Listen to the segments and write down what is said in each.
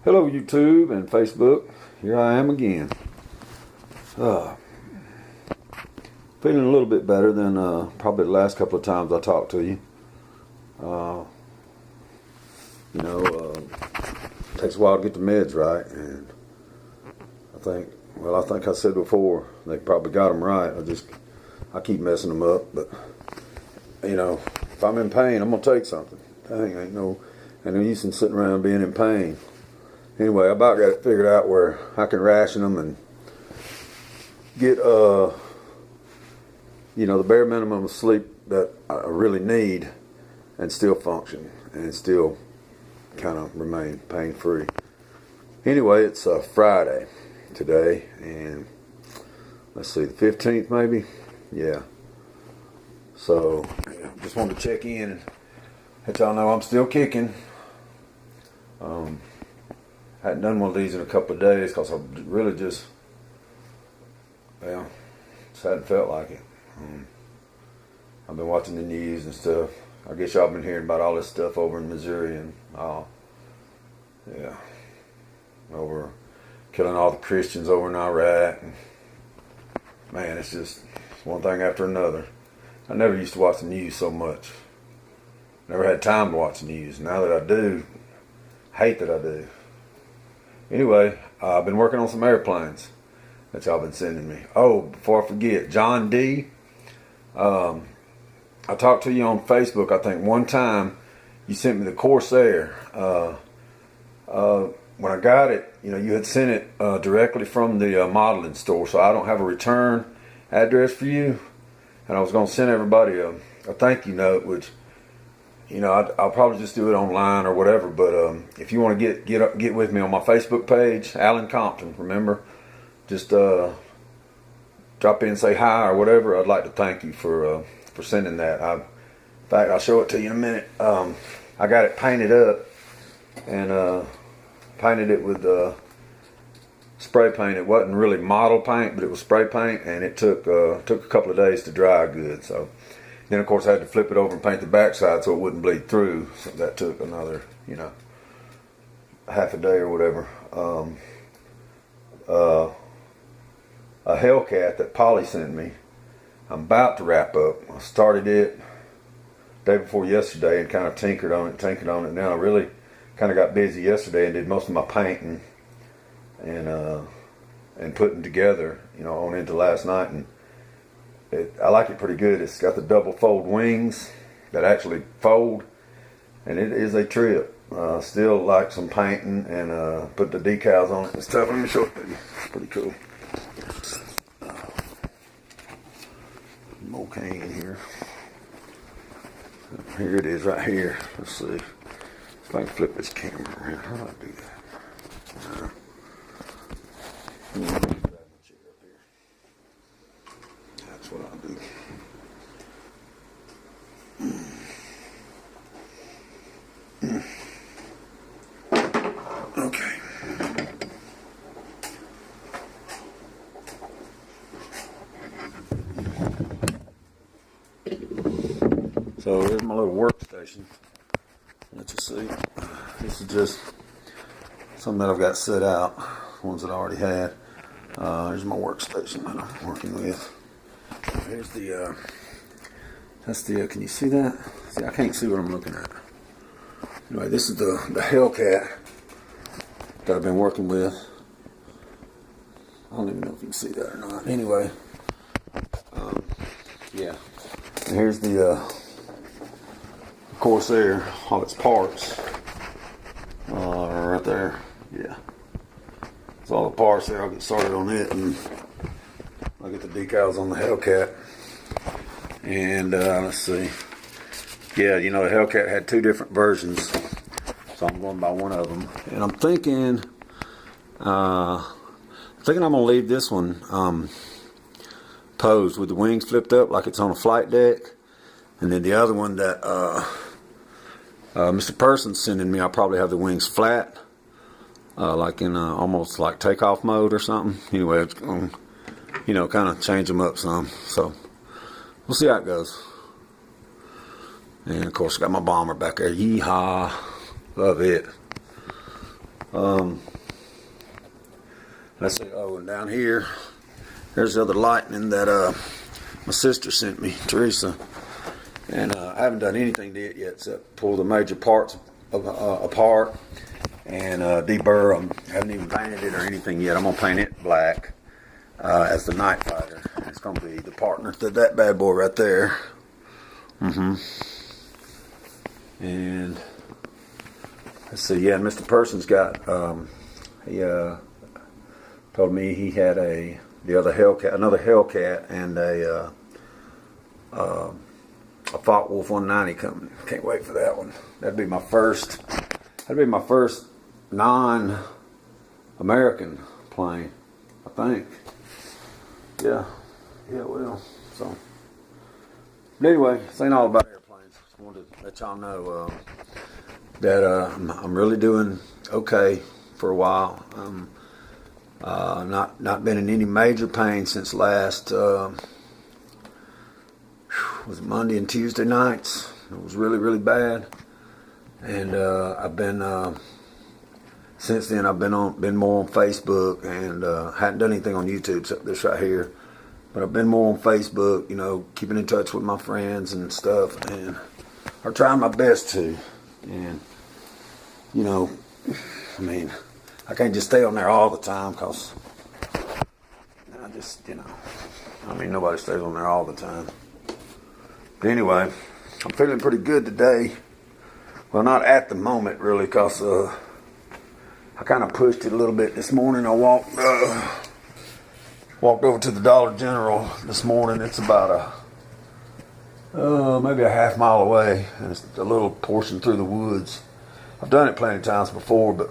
Hello YouTube and Facebook. Here I am again. Feeling a little bit better than probably the last couple of times I talked to you. It takes a while to get the meds right, and I think I said before they probably got them right. I keep messing them up, but if I'm in pain, I'm gonna take something. Dang, ain't no use in sitting around being in pain. Anyway, I about got it figured out where I can ration them and get the bare minimum of sleep that I really need and still function and still kind of remain pain free. Anyway, it's Friday today, and let's see, the 15th maybe? Yeah. So, just wanted to check in and let y'all know I'm still kicking. Hadn't done one of these in a couple of days because I really just hadn't felt like it. I've been watching the news and stuff. I guess y'all been hearing about all this stuff over in Missouri and over killing all the Christians over in Iraq. And, man, it's just one thing after another. I never used to watch the news so much. Never had time to watch the news. Now that I do, hate that I do. Anyway, I've been working on some airplanes that y'all been sending me. Oh, before I forget, John D. I talked to you on Facebook, I think, one time. You sent me the Corsair. When I got it, you had sent it directly from the modeling store, so I don't have a return address for you. And I was going to send everybody a thank you note, which I'll probably just do it online or whatever. But if you want to get with me on my Facebook page, Alan Compton, remember, just drop in and say hi or whatever. I'd like to thank you for sending that. In fact, I'll show it to you in a minute. I got it painted up and painted it with spray paint. It wasn't really model paint, but it was spray paint, and it took a couple of days to dry good. So then, of course, I had to flip it over and paint the backside so it wouldn't bleed through. So that took another, half a day or whatever. A Hellcat that Polly sent me, I'm about to wrap up. I started it day before yesterday and kind of tinkered on it. Now I really kind of got busy yesterday and did most of my painting and putting together, on into last night. And I like it pretty good. It's got the double fold wings that actually fold, and it is a trip. Still like some painting and put the decals on it and stuff. Let me show it to you. It's pretty cool. Okay, in here. Here it is right here. Let's see if I can flip this camera around. How do I do that? That's what I'll do. Okay. So here's my little workstation. Let you see. This is just something that I've got set out. Ones that I already had. Here's my workstation that I'm working with. Here's the can you see that? See, I can't see what I'm looking at. Anyway, this is the Hellcat that I've been working with. I don't even know if you can see that or not. Anyway, yeah. And here's the Corsair, all its parts. Right there. Yeah. It's all the parts there. I'll get started on it and I'll get the decals on the Hellcat. And let's see. Yeah, the Hellcat had two different versions. So I'm going by one of them. And I'm thinking I'm going to leave this one posed with the wings flipped up like it's on a flight deck. And then the other one that Mr. Person's sending me, I'll probably have the wings flat, like in almost like takeoff mode or something. Anyway, it's going to, kind of change them up some. So we'll see how it goes. And of course, I got my bomber back there. Yeehaw. Love it. Let's see. Oh, and down here, there's the other lightning that my sister sent me, Teresa. And I haven't done anything to it yet except pull the major parts apart and deburr them. I haven't even painted it or anything yet. I'm going to paint it black as the Night Fighter. It's going to be the partner to that bad boy right there. And let's see. Yeah, and Mr. Person's got, he told me he had another Hellcat and a Focke-Wulf 190 coming. Can't wait for that one. That'd be my first non-American plane, I think. Yeah, it will. So, but anyway, this ain't all about airplanes. Just wanted to let y'all know that I'm really doing okay for a while. Not been in any major pain since last was it Monday and Tuesday nights. It was really, really bad, and I've been since then. I've been more on Facebook and hadn't done anything on YouTube except this right here. But I've been more on Facebook, you know, keeping in touch with my friends and stuff, and I'm trying my best to. And you know, I mean, I can't just stay on there all the time because I just, you know, I mean, nobody stays on there all the time. But anyway, I'm feeling pretty good today. Well, not at the moment, really, because I kind of pushed it a little bit this morning. I walked over to the Dollar General this morning. It's about maybe a half mile away, and it's a little portion through the woods. I've done it plenty of times before, but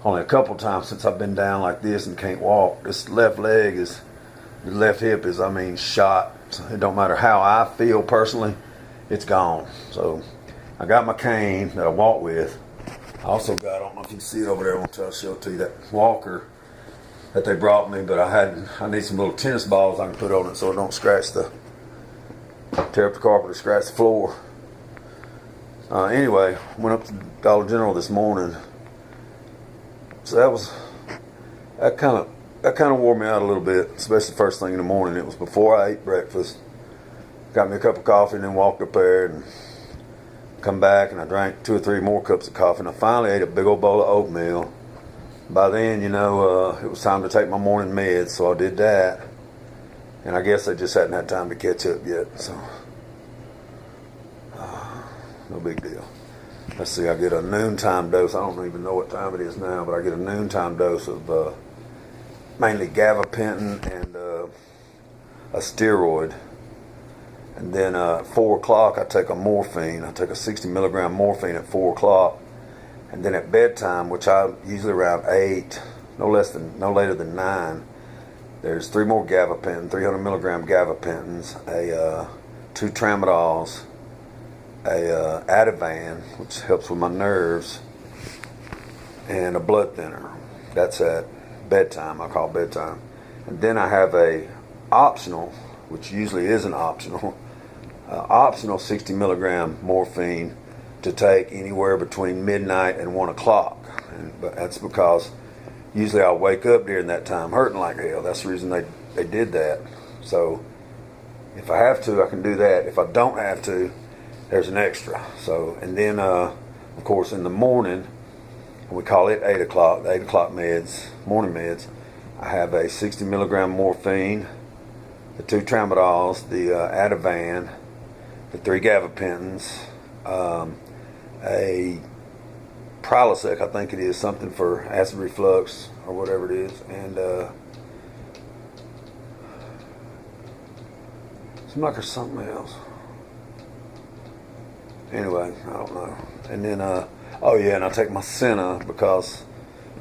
only a couple times since I've been down like this and can't walk. This left hip is, I mean, shot. It don't matter how I feel personally, it's gone. So I got my cane that I walk with. I also got, I don't know if you can see it over there, I want to show it to you, that walker that they brought me, but I need some little tennis balls I can put on it so it don't tear up the carpet or scratch the floor. Anyway, went up to Dollar General this morning. So that kind of wore me out a little bit, especially first thing in the morning. It was before I ate breakfast. Got me a cup of coffee and then walked up there and come back, and I drank 2 or 3 more cups of coffee, and I finally ate a big old bowl of oatmeal. By then, you know, it was time to take my morning meds, so I did that. And I guess I just hadn't had time to catch up yet, so no big deal. Let's see, I get a noontime dose. I don't even know what time it is now, but I get a noontime dose of mainly gabapentin and a steroid. And then at 4 o'clock, I take a morphine. I take a 60 milligram morphine at 4 o'clock. And then at bedtime, which I usually around 8, no later than 9, there's 3 more gabapentin, 300 milligram gabapentins, 2 tramadols, a Ativan, which helps with my nerves, and a blood thinner. That's at bedtime. I call bedtime. And then I have a optional, which usually isn't optional, optional 60 milligram morphine to take anywhere between midnight and 1 o'clock. But that's because usually I'll wake up during that time hurting like hell. That's the reason they did that. So if I have to, I can do that. If I don't have to, there's an extra. So, and then of course in the morning, we call it 8 o'clock, the 8 o'clock meds, morning meds, I have a 60 milligram morphine, the 2 tramadols, the Ativan, the 3 gabapentins, a Prilosec, I think it is, something for acid reflux or whatever it is, and seems like there's something else. Anyway, I don't know. And then oh yeah, and I take my Senna because,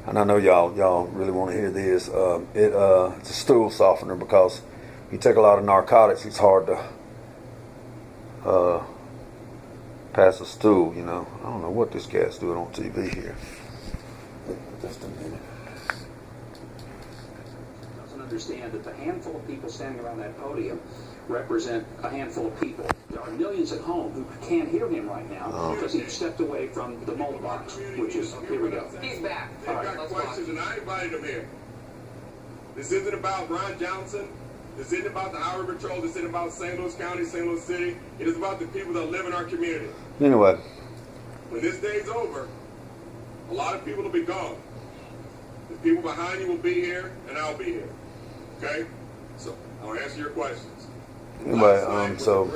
and I know y'all really want to hear this. It's a stool softener because you take a lot of narcotics, it's hard to pass a stool, you know. I don't know what this guy's doing on TV here. Just a minute. Doesn't understand that the handful of people standing around that podium represent a handful of people. there are millions at home who can't hear him right now because he stepped away from the mobile box, which is, here we go. He's back. All right, got questions, and I invited him here. This isn't about Ron Johnson. This isn't about the Highway Patrol. This isn't about St. Louis County, St. Louis City. It is about the people that live in our community. Anyway. When this day's over, a lot of people will be gone. The people behind you will be here, and I'll be here. Okay? So, I'll answer your questions. Anyway, so,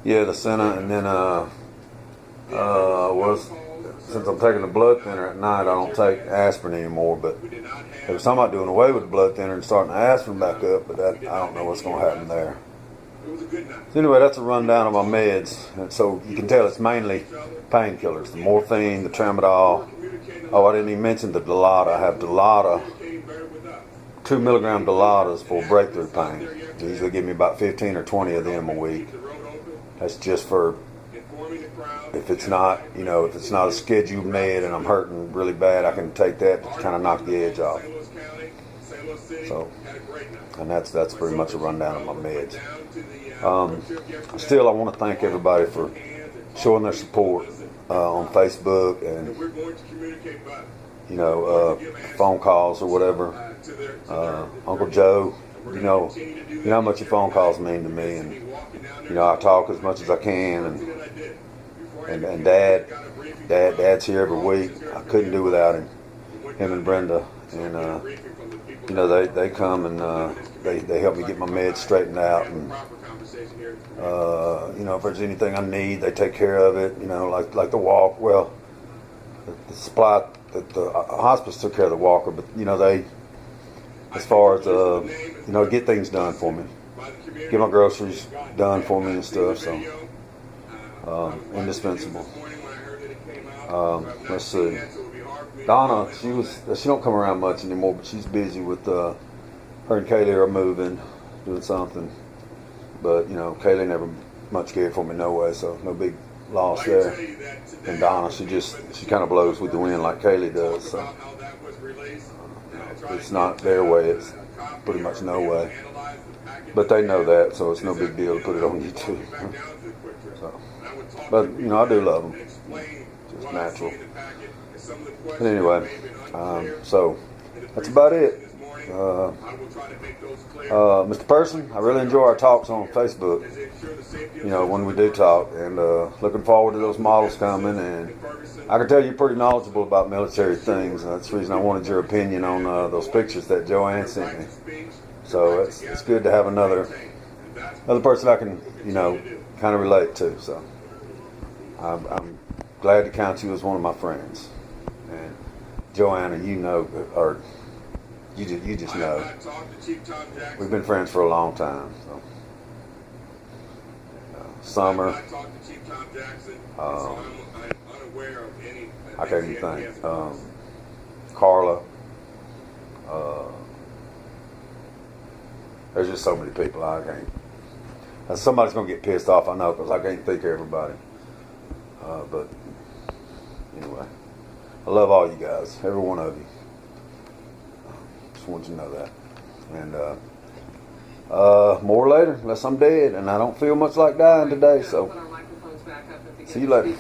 yeah, the Senate, and then, since I'm taking the blood thinner at night, I don't take aspirin anymore, but they were talking about doing away with the blood thinner and starting the aspirin back up, but that, I don't know what's going to happen there. So anyway, that's a rundown of my meds. And so you can tell it's mainly painkillers, the morphine, the tramadol. Oh, I didn't even mention the Dilaudid. I have Dilaudid, 2 milligram Dilaudid for breakthrough pain. They usually give me about 15 or 20 of them a week. That's just for if it's not, if it's not a scheduled med and I'm hurting really bad, I can take that to kind of knock the edge off. So, and that's pretty much a rundown of my meds. Still, I want to thank everybody for showing their support on Facebook and phone calls or whatever. Uncle Joe, you know how much your phone calls mean to me, and I talk as much as I can, and Dad's here every week. I couldn't do without him and Brenda, and they come and they help me get my meds straightened out, and if there's anything I need, they take care of it. Like the walk. Well, the supply that the hospice took care of the walker, but they, as far as get things done for me, get my groceries done for me and stuff. So indispensable. Let's see. Donna, she don't come around much anymore, but she's busy with her and Kaylee are moving, doing something. But Kaylee never much cared for me no way, so no big loss there. And Donna, she kind of blows with the wind like Kaylee does. So it's not their way; it's pretty much no way. But they know that, so it's no big deal to put it on YouTube. So, but I do love them, just natural. But anyway, so that's about it. Mr. Person, I really enjoy our talks on Facebook, when we do talk, and looking forward to those models coming. And I can tell you're pretty knowledgeable about military things. That's the reason I wanted your opinion on those pictures that Joanne sent me. So it's good to have another person I can, kind of relate to. So I'm glad to count you as one of my friends. And Joanna, or you just know, we've been friends for a long time. So Summer, I can't even think. Carla. There's just so many people I can't. Somebody's gonna get pissed off, I know, because I can't think of everybody. But anyway, I love all you guys, every one of you. Just want you to know that. And more later, unless I'm dead, and I don't feel much like dying today. So see you later.